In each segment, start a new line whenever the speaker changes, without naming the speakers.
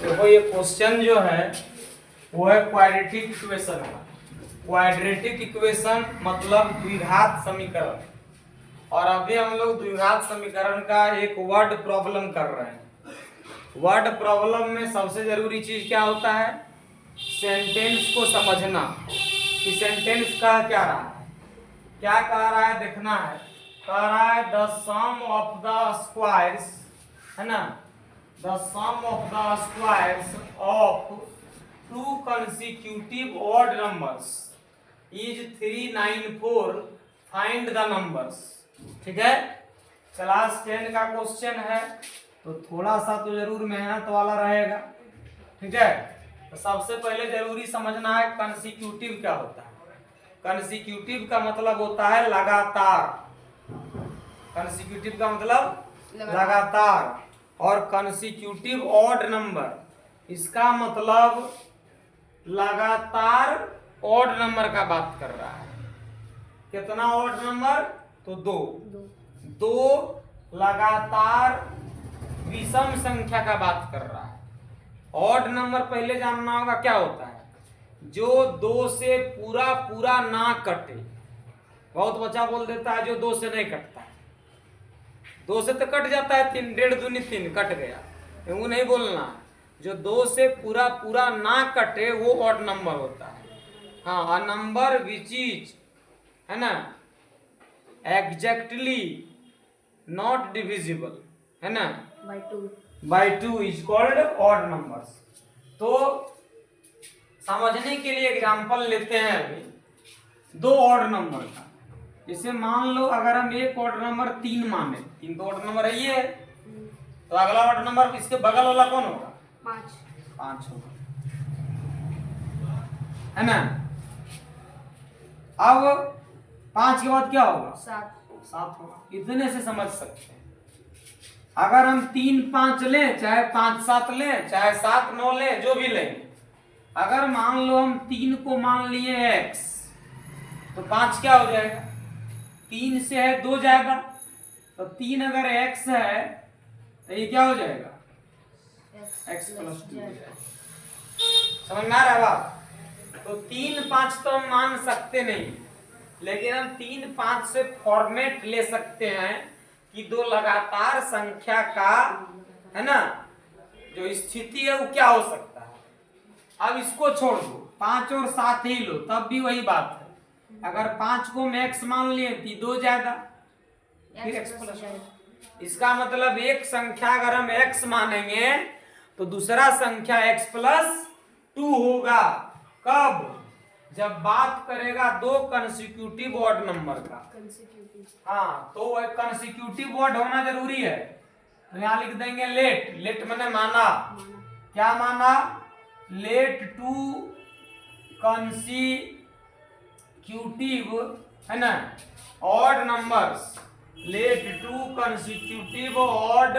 देखो ये क्वेश्चन जो है वो है क्वाड्रेटिक इक्वेशन का। क्वाड्रेटिक इक्वेशन मतलब द्विघात समीकरण, और अभी हम लोग द्विघात समीकरण का एक वर्ड प्रॉब्लम कर रहे हैं। वर्ड प्रॉब्लम में सबसे जरूरी चीज क्या होता है? सेंटेंस को समझना कि सेंटेंस का क्या रहा है, क्या कह रहा है देखना है। कह रहा है the sum of the squares, है ना, the sum of the squares of two consecutive odd numbers is 394, find the numbers. ठीक है, क्लास 10 का क्वेश्चन है तो थोड़ा सा तो जरूर मेहनत वाला रहेगा। ठीक है, तो सबसे पहले जरूरी समझना है कंसेक्यूटिव क्या होता है। कंसेक्यूटिव का मतलब होता है लगातार। कंसेक्यूटिव का मतलब लगातार, और कंसेक्यूटिव ऑड नंबर इसका मतलब लगातार ऑड नंबर का बात कर रहा है। कितना ऑड नंबर? तो दो लगातार विषम संख्या का बात कर रहा है। ऑड नंबर पहले जानना होगा क्या होता है, जो दो से पूरा पूरा ना कटे। बहुत बच्चा बोल देता है जो दो से नहीं कटता है। दो से तो कट जाता है, 3, 1.5 दूनी 3 कट गया, वो नहीं बोलना। जो दो से पूरा पूरा ना कटे वो ऑड नंबर होता है। हाँ, अ नंबर विच इज, है ना, एग्जैक्टली नॉट डिविजिबल, है ना, by two is called odd numbers. तो समझने के लिए एग्जांपल लेते हैं अभी दो ऑड नंबर का। जैसे मान लो अगर हम एक ऑड नंबर 3 माने, 3 तो ऑड नंबर है ये, तो अगला ऑड नंबर इसके बगल वाला कौन होगा? 5 होगा, है ना। अब 5 के बाद क्या होगा? 7 होगा। इतने से समझ सकते हैं। अगर हम 3, 5 लें, चाहे 5, 7 लें, चाहे 7, 9 लें, जो भी लें, अगर मान लो हम 3 को मान लिए x, तो 5 क्या हो जाएगा? 3 से है 2 जाएगा, तो 3 अगर x है तो ये क्या हो जाएगा? x + 2 हो जाएगा। समझ में आ रहा है बात? तो 3, 5 तो हम मान सकते नहीं, लेकिन हम 3, 5 से फॉर्मेट ले सकते हैं कि दो लगातार संख्या का, है ना, जो स्थिति है वो क्या हो सकता है। अब इसको छोड़ दो, 5 और 7 ही लो, तब भी वही बात है। अगर 5 को हम x मान लिए तो 2 जाएगा, फिर x + इसका मतलब एक संख्या अगर हम x मानेंगे तो दूसरा संख्या x + 2 होगा। कब? जब बात करेगा दो कंसेक्यूटिव ऑड नंबर का। हाँ, तो कंसेक्यूटिव ऑड होना जरूरी है। तो यहाँ लिख देंगे लेट। लेट मैंने माना, क्या माना? लेट टू कंसेक्यूटिव, है ना, odd numbers, let two consecutive odd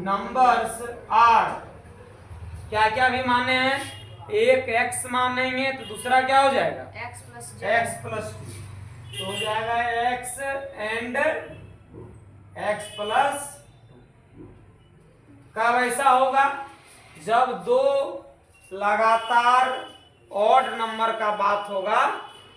numbers are, क्या क्या भी माने हैं। एक x मानेंगे तो दूसरा क्या हो जाएगा? x + 2, तो हो जाएगा x एंड x + 2। कब ऐसा होगा? जब दो लगातार ऑड नंबर का बात होगा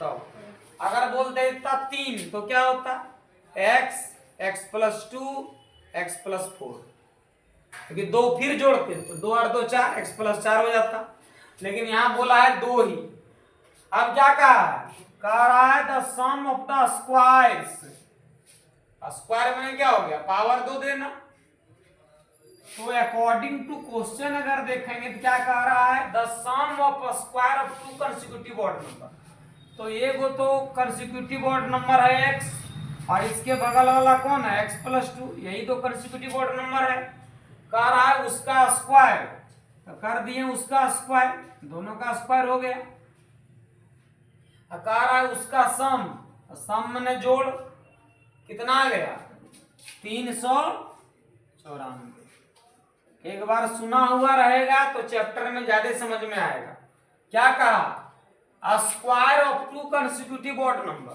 तब। अगर बोल देता 3 तो क्या होता? x, x + 2, x + 4, क्योंकि 2 फिर जोड़ते तो 2 और 2 4, x + 4 हो जाता। लेकिन यहां बोला है 2 ही। अब क्या कहा है? कह रहा है the sum of the squares. Square में क्या हो गया? पावर 2 देना। तो अकॉर्डिंग टू क्वेश्चन अगर देखेंगे तो क्या कह रहा है? The sum of square of two consecutive odd number. तो ये वो तो कंसेक्यूटिव ऑड नंबर है x, और इसके बगल वाला कौन है? x + 2, यही तो कंसेक्यूटिव ऑड नंबर है। कह रहा है उसका स्क्वायर, तो कर दिए उसका स्क्वायर, दोनों का स्क्वायर हो गया। कह रहा है उसका सम, सम मैंने जोड़, कितना आ गया? 394। एक बार सुना हुआ रहेगा तो चैप्टर में ज्यादा समझ में आएगा। क्या कहा? Square of two consecutive odd number,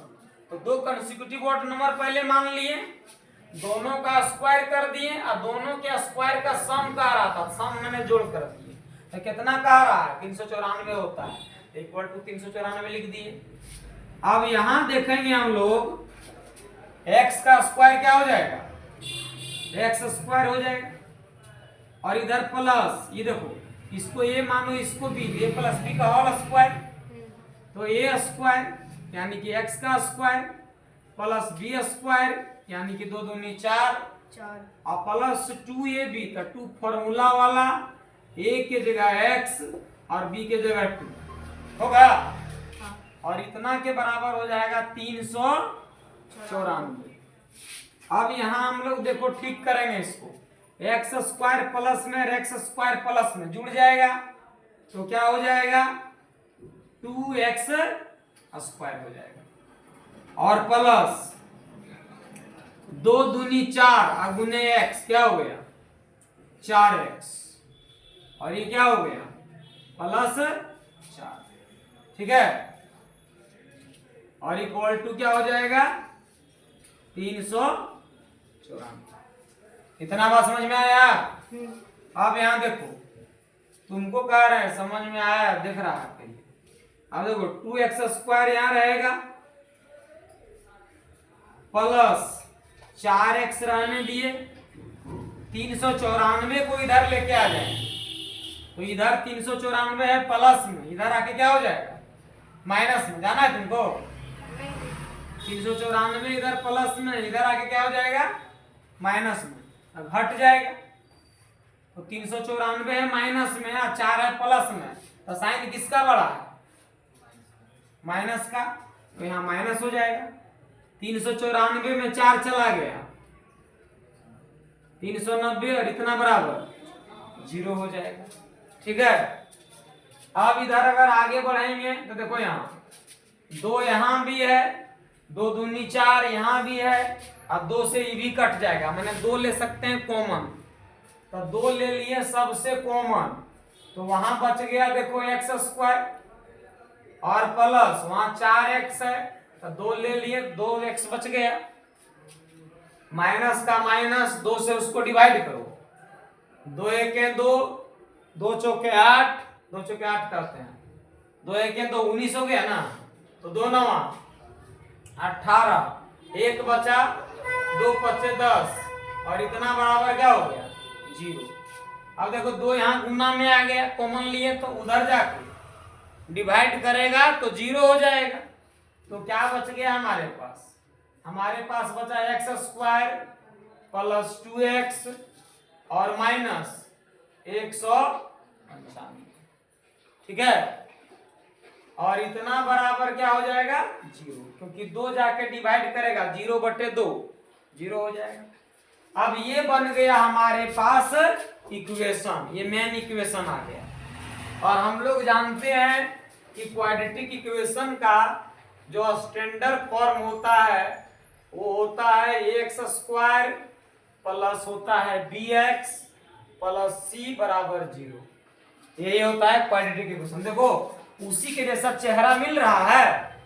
तो दो कंसेक्यूटिव ऑड नंबर पहले मान लिए, दोनों का स्क्वायर कर दिए और दोनों के स्क्वायर का सम कह रहा था, सम मैंने जोड़ कर दिए तो कितना कह रहा है 394 होता है, इक्वल टू 394 लिख दिए। अब यहां देखेंगे हम लोग x का स्क्वायर क्या हो जाएगा, x स्क्वायर हो जाएगा और इधर प्लस, ये देखो इसको a मानो इसको b, a प्लस b का होल स्क्वायर, तो a स्क्वायर यानी कि x का स्क्वायर प्लस b स्क्वायर यानी कि 2 दूनी 4 और प्लस 2ab, तो 2 फॉर्मूला वाला, a के जगह x और b के जगह 2 होगा और इतना के बराबर हो जाएगा 394। अब यहाँ हम लोग देखो ठीक करेंगे इसको, एक्स स्क्वायर प्लस में एक्स स्क्वायर प्लस में जुड़ जाएगा तो क्या हो जाएगा 2x स्क्वायर हो जाएगा और प्लस 2 दूनी 4 और गुने x क्या हो गया 4x और ये क्या हो गया प्लस 4, ठीक है, और इक्वल टू क्या हो जाएगा 394। इतना बात समझ में आया। अब यहां देखो तुमको कह रहे हैं समझ में आया, दिख रहा है आपके लिए। अब देखो 2x स्क्वायर यहां रहेगा प्लस 4x रहने दिए, 394 को इधर लेके आ जाए तो इधर 394 है प्लस में, इधर आके क्या हो जाएगा माइनस में, जाना है तुमको 394 इधर प्लस में, इधर आके क्या हो जाएगा माइनस में, अब घट जाएगा तो 394 है माइनस में और 4 है प्लस में, तो साइन किसका बड़ा है माइनस का, तो यहाँ माइनस हो जाएगा। 394 में 4 चला गया 390 और इतना बराबर 0 हो जाएगा, ठीक है। अब इधर अगर आगे बढ़ेंगे तो देखो यहाँ 2 यहाँ भी है, 2 दूनी 4 यहाँ भी है और 2 से ये भी कट जाएगा, मैंने 2 ले सकते हैं कॉमन, तो 2 ले लिए सबसे कॉमन, तो वहां बच गया देखो x स्क्वायर और प्लस वहां 4x है तो 2 ले लिए 2x बच गया, माइनस का माइनस 2 से उसको डिवाइड करो, 2 1 2, 2 चौके 8, 2 चौके 8 करते हैं, 2 1 2 19 हो गया ना, तो 2 9 18, 1 बचा 2 5 10 और इतना बराबर क्या हो गया 0। अब देखो 2 यहाँ गुना में आ गया, कॉमन लिए तो उधर जाके डिवाइड करेगा तो 0 हो जाएगा, तो क्या बच गया हमारे पास बचा x स्क्वायर प्लस 2x और माइनस 195, ठीक है, और इतना बराबर क्या हो जाएगा 0, क्योंकि 2 जाके डिवाइड करेगा 0/2 0 हो जाएगा। अब ये बन गया हमारे पास इक्वेशन, ये मेन इक्वेशन आ गया। और हम लोग जानते हैं कि क्वाड्रेटिक इक्वेशन का जो स्टैंडर्ड फॉर्म होता है वो होता है एक्स स्क्वायर प्लस होता है bx प्लस c बराबर 0, यही होता है क्वाड्रेटिक इक्वेशन। देखो उसी के जैसा चेहरा मिल रहा है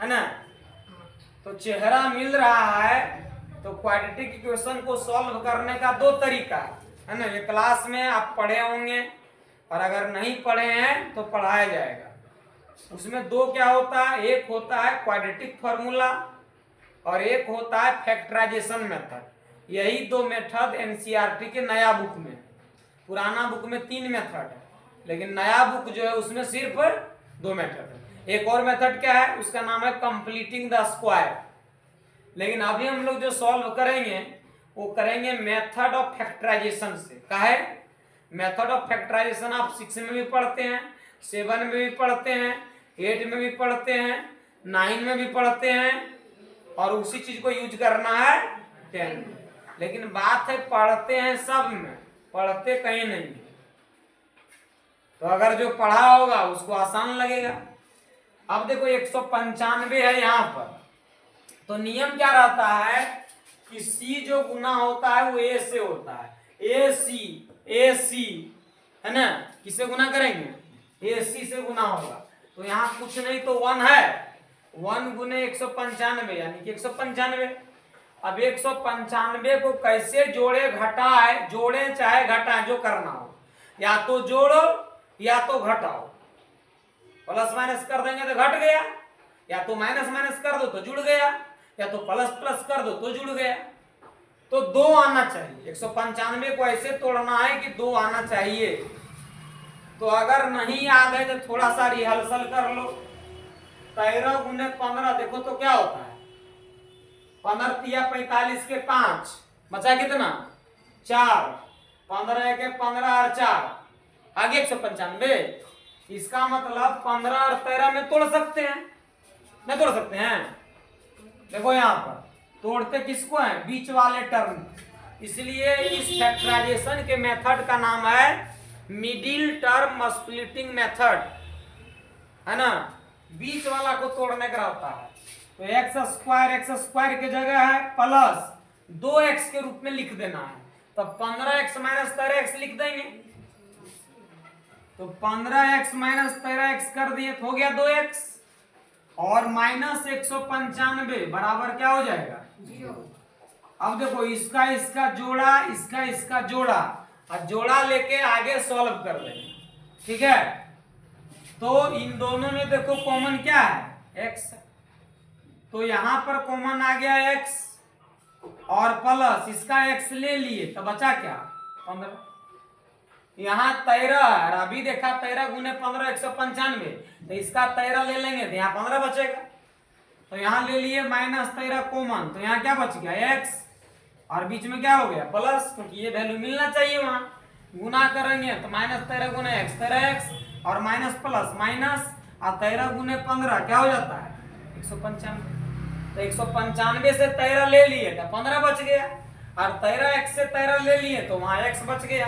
ना, तो चेहरा मिल रहा है, तो क्वाड्रेटिक इक्वेशन को सॉल्व करने का 2 तरीका है ना, ये क्लास में आप पढ़े होंगे और अगर नहीं पढ़े हैं तो पढ़ाया जाएगा। उसमें 2 क्या होता है, एक होता है क्वाड्रेटिक फॉर्मूला और एक होता है फैक्टराइजेशन मेथड। यही 2 मेथड एनसीईआरटी के नया बुक में, पुराना बुक में 3 मेथड है, लेकिन नया बुक जो है उसमें सिर्फ 2 मेथड है। एक और मेथड क्या है, उसका नाम है कंप्लीटिंग द स्क्वायर, लेकिन अभी हम लोग जो सॉल्व करेंगे वो करेंगे मेथड ऑफ फैक्टराइजेशन से। क्या है मेथड ऑफ फैक्टराइजेशन? आप 6 में भी पढ़ते हैं, 7 में भी पढ़ते हैं, 8 में भी पढ़ते हैं, 9 में भी पढ़ते हैं, और उसी चीज को यूज करना है 10 में। लेकिन बात है पढ़ते हैं सब में, पढ़ते कहीं नहीं, तो अगर जो पढ़ा होगा उसको आसान लगेगा। अब देखो 195 है यहाँ पर, तो नियम क्या रहता है कि c जो गुना होता है वो a से होता है, AC है ना, किससे गुना करेंगे AC से गुना होगा, तो यहाँ कुछ नहीं तो 1 है, 1 गुने 195 यानी कि 195, अब 195 को कैसे जोड़े घटाए, जोड़े चाहे घटाए, जो करना हो, या तो जोड़ो या तो घटाओ। प्लस माइनस कर देंगे तो घट गया, या तो माइनस माइनस कर दो तो जुड़ गया, या तो प्लस प्लस कर दो तो जुड़ गया। तो 2 आना चाहिए। 195 को ऐसे तोड़ना है कि 2 आना चाहिए। तो अगर नहीं याद है तो थोड़ा सा रिहर्सल कर लो। 13 गुने 15 देखो तो क्या होता है, 15 तिया 45 के 5 बचा कितना 4, 15 के 15 और 4 आगे 195। इसका मतलब 15 और 13 में तोड़ सकते हैं, नहीं तोड़ सकते हैं। देखो यहाँ पर तोड़ते किसको है, बीच वाले टर्म। इसलिए इस फैक्टराइजेशन के मेथड का नाम है मिडिल टर्म स्प्लिटिंग मेथड, है ना। बीच वाला को तोड़ने का होता है। तो एक्स स्क्वायर की जगह है प्लस 2x के रूप में लिख देना है। तो 15x माइनस 13x लिख देंगे। तो 15x माइनस 13x कर दिए तो हो गया 2x, और माइनस 195 बराबर क्या हो जाएगा 0। अब देखो इसका इसका जोड़ा, इसका इसका जोड़ा, और जोड़ा लेके आगे सॉल्व कर देंगे, ठीक है। तो इन दोनों में देखो कॉमन क्या है, x। तो यहां पर कॉमन आ गया x, और प्लस इसका x ले लिए तो बचा क्या 15। यहाँ 13 है, अभी देखा 13 गुने 15 195, तो इसका 13 ले लेंगे तो यहाँ 15 बचेगा। तो यहाँ ले लिए माइनस 13 कॉमन, तो यहाँ क्या बच गया x, और बीच में क्या हो गया प्लस, क्योंकि ये वैल्यू मिलना चाहिए। वहां गुना करेंगे तो माइनस 13 गुने x 13x, और माइनस प्लस माइनस, और 13 गुने 15 क्या हो जाता है 195। तो 195 से 13 ले लिए तो 15 बच गया, और 13x से 13 ले लिए तो वहां x बच गया,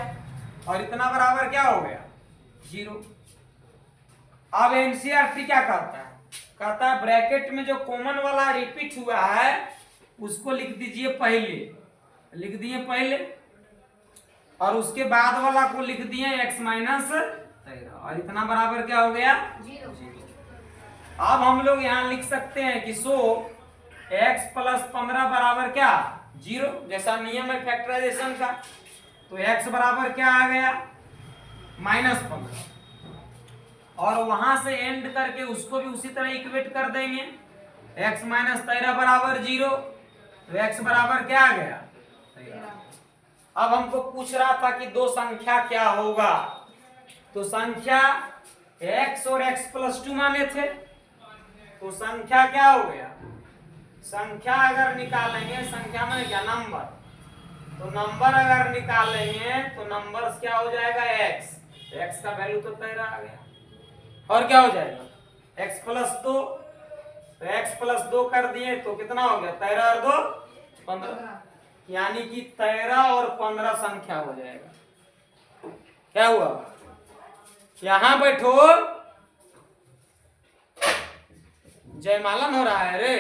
और इतना बराबर क्या हो गया 0। अब एनसीईआरटी क्या कहता है, कहता है ब्रैकेट में जो कॉमन वाला रिपीट हुआ है उसको लिख दीजिए पहले, लिख दिए पहले, और उसके बाद वाला को लिख दिए x माइनस 13, और इतना बराबर क्या हो गया 0। अब हम लोग यहाँ लिख सकते हैं कि सो x प्लस 15 बराबर क्या 0, जैसा नियम है फैक्टराइजेशन का। तो x बराबर क्या आ गया माइनस 15, और वहां से एंड करके उसको भी उसी तरह इक्वेट कर देंगे। x माइनस 13 बराबर 0, तो x बराबर क्या आ गया 13। अब हमको पूछ रहा था कि दो संख्या क्या होगा, तो संख्या x और x प्लस 2 माने थे, तो संख्या क्या हो गया, संख्या अगर निकालेंगे, संख्या में क्या नंबर, तो नंबर अगर निकालेंगे तो नंबर्स क्या हो जाएगा x, तो x का वैल्यू तो 13 आ गया, और क्या हो जाएगा x प्लस 2, तो x प्लस 2 कर दिए तो कितना हो गया 13 और 2 15, यानी कि 13 और 15 संख्या हो जाएगा। क्या हुआ, यहां बैठो, जयमालन हो रहा है रे।